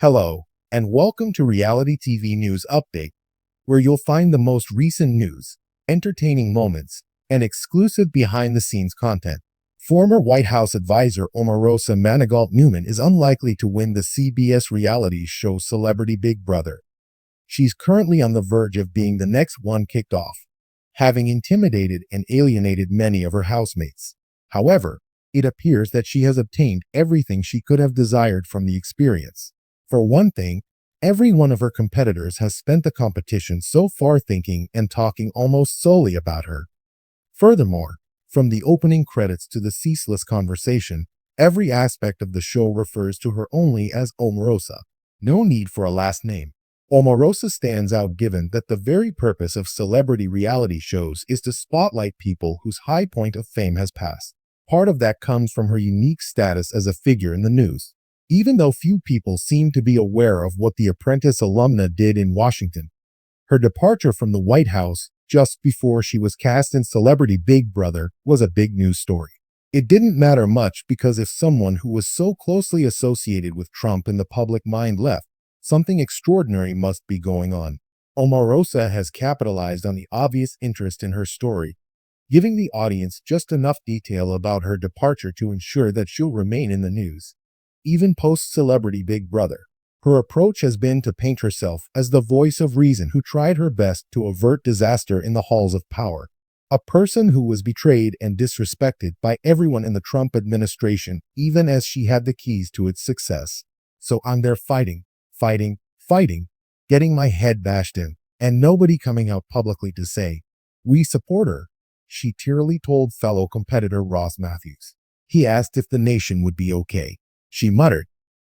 Hello, and welcome to Reality TV News Update, where you'll find the most recent news, entertaining moments, and exclusive behind-the-scenes content. Former White House advisor Omarosa Manigault-Newman is unlikely to win the CBS reality show Celebrity Big Brother. She's currently on the verge of being the next one kicked off, having intimidated and alienated many of her housemates. However, it appears that she has obtained everything she could have desired from the experience. For one thing, every one of her competitors has spent the competition so far thinking and talking almost solely about her. Furthermore, from the opening credits to the ceaseless conversation, every aspect of the show refers to her only as Omarosa. No need for a last name. Omarosa stands out given that the very purpose of celebrity reality shows is to spotlight people whose high point of fame has passed. Part of that comes from her unique status as a figure in the news. Even though few people seem to be aware of what the Apprentice alumna did in Washington, her departure from the White House just before she was cast in Celebrity Big Brother was a big news story. It didn't matter much because if someone who was so closely associated with Trump in the public mind left, something extraordinary must be going on. Omarosa has capitalized on the obvious interest in her story, giving the audience just enough detail about her departure to ensure that she'll remain in the news. Even post-Celebrity Big Brother, her approach has been to paint herself as the voice of reason who tried her best to avert disaster in the halls of power. A person who was betrayed and disrespected by everyone in the Trump administration, even as she had the keys to its success. So I'm there fighting, getting my head bashed in, and nobody coming out publicly to say, "We support her," she tearily told fellow competitor Ross Matthews. He asked if the nation would be okay. She muttered,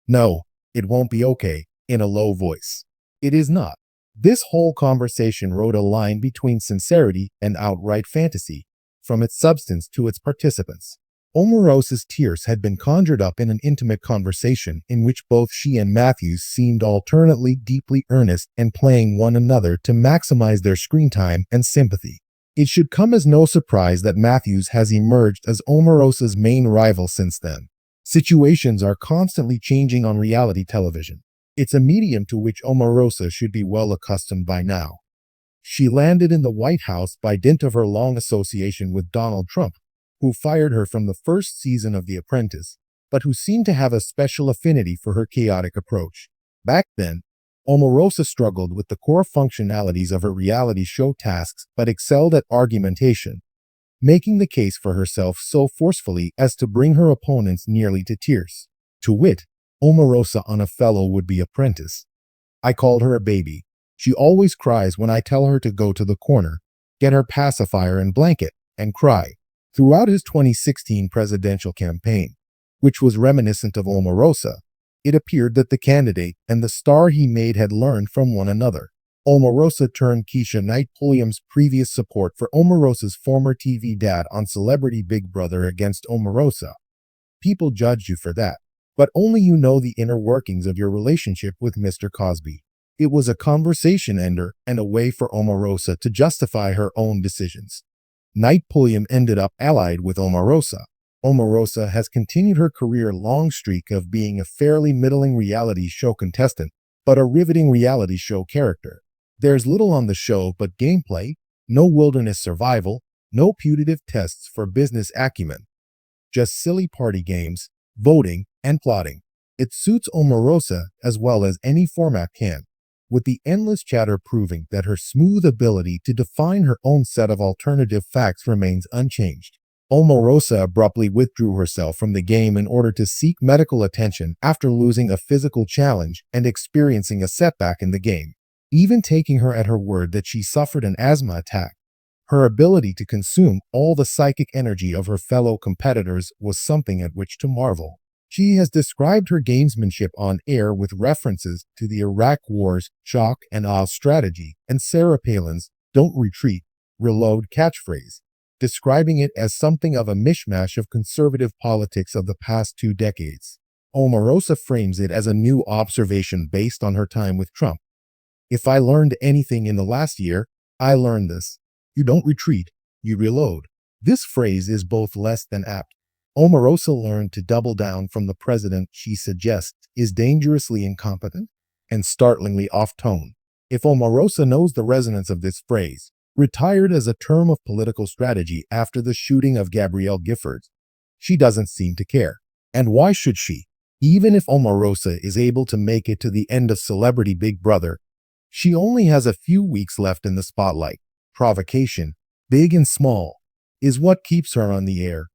"No, it won't be okay," in a low voice. It is not. This whole conversation rode a line between sincerity and outright fantasy, from its substance to its participants. Omarosa's tears had been conjured up in an intimate conversation in which both she and Matthews seemed alternately deeply earnest and playing one another to maximize their screen time and sympathy. It should come as no surprise that Matthews has emerged as Omarosa's main rival since then. Situations are constantly changing on reality television. It's a medium to which Omarosa should be well accustomed by now. She landed in the White House by dint of her long association with Donald Trump, who fired her from the first season of The Apprentice, but who seemed to have a special affinity for her chaotic approach. Back then, Omarosa struggled with the core functionalities of her reality show tasks but excelled at argumentation, making the case for herself so forcefully as to bring her opponents nearly to tears. To wit, Omarosa on a fellow would-be apprentice. "I called her a baby. She always cries when I tell her to go to the corner, get her pacifier and blanket, and cry." Throughout his 2016 presidential campaign, which was reminiscent of Omarosa, it appeared that the candidate and the star he made had learned from one another. Omarosa turned Keisha Knight-Pulliam's previous support for Omarosa's former TV dad on Celebrity Big Brother against Omarosa. People judged you for that, but only you know the inner workings of your relationship with Mr. Cosby. It was a conversation ender and a way for Omarosa to justify her own decisions. Knight-Pulliam ended up allied with Omarosa. Omarosa has continued her career-long streak of being a fairly middling reality show contestant, but a riveting reality show character. There's little on the show but gameplay, no wilderness survival, no putative tests for business acumen. Just silly party games, voting, and plotting. It suits Omarosa as well as any format can, with the endless chatter proving that her smooth ability to define her own set of alternative facts remains unchanged. Omarosa abruptly withdrew herself from the game in order to seek medical attention after losing a physical challenge and experiencing a setback in the game. Even taking her at her word that she suffered an asthma attack, her ability to consume all the psychic energy of her fellow competitors was something at which to marvel. She has described her gamesmanship on air with references to the Iraq War's shock and awe strategy and Sarah Palin's "don't retreat, reload" catchphrase, describing it as something of a mishmash of conservative politics of the past 2 decades. Omarosa frames it as a new observation based on her time with Trump. "If I learned anything in the last year, I learned this. You don't retreat, you reload." This phrase is both less than apt. Omarosa learned to double down from the president she suggests is dangerously incompetent and startlingly off-tone. If Omarosa knows the resonance of this phrase, retired as a term of political strategy after the shooting of Gabrielle Giffords, she doesn't seem to care. And why should she? Even if Omarosa is able to make it to the end of Celebrity Big Brother, she only has a few weeks left in the spotlight. Provocation, big and small, is what keeps her on the air.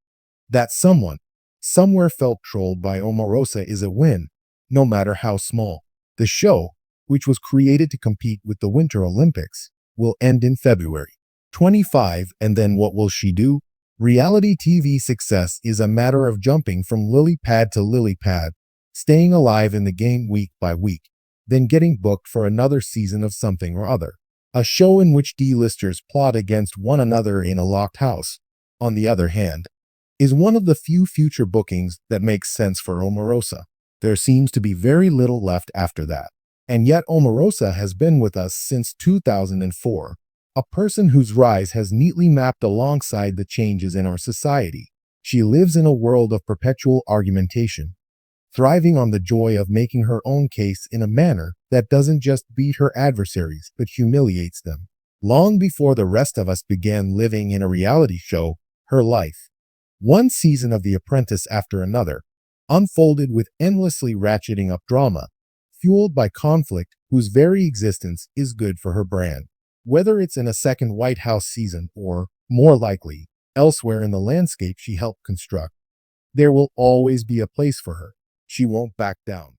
That someone, somewhere felt trolled by Omarosa is a win, no matter how small. The show, which was created to compete with the Winter Olympics, will end in February 25, and then what will she do? Reality TV success is a matter of jumping from lily pad to lily pad, staying alive in the game week by week, then getting booked for another season of something or other. A show in which D-listers plot against one another in a locked house, on the other hand, is one of the few future bookings that makes sense for Omarosa. There seems to be very little left after that. And yet Omarosa has been with us since 2004. A person whose rise has neatly mapped alongside the changes in our society. She lives in a world of perpetual argumentation, thriving on the joy of making her own case in a manner that doesn't just beat her adversaries, but humiliates them. Long before the rest of us began living in a reality show, her life, one season of The Apprentice after another, unfolded with endlessly ratcheting up drama, fueled by conflict whose very existence is good for her brand. Whether it's in a second White House season or, more likely, elsewhere in the landscape she helped construct, there will always be a place for her. She won't back down.